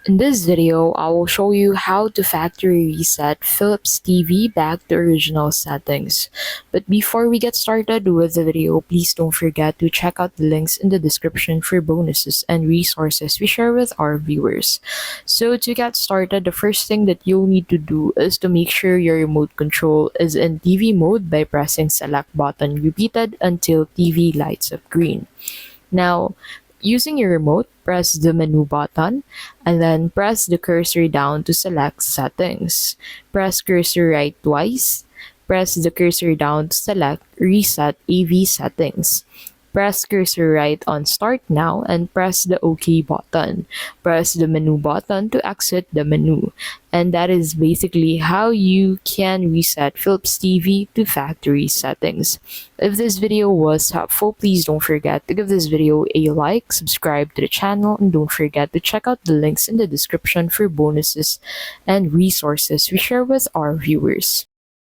In this video, I will show you how to factory reset Philips TV back to original settings. But before we get started with the video, please don't forget to check out the links in the description for bonuses and resources we share with our viewers. So to get started, the first thing that you'll need to do is to make sure your remote control is in TV mode by pressing select button repeated until TV lights up green. Now, using your remote, press the menu button and then press the cursor down to select settings. Press cursor right twice. Press the cursor down to select reset AV settings. Press cursor right on start now and press the OK button. Press the menu button to exit the menu. And that is basically how you can reset Philips TV to factory settings. If this video was helpful, please don't forget to give this video a like, subscribe to the channel, and don't forget to check out the links in the description for bonuses and resources we share with our viewers.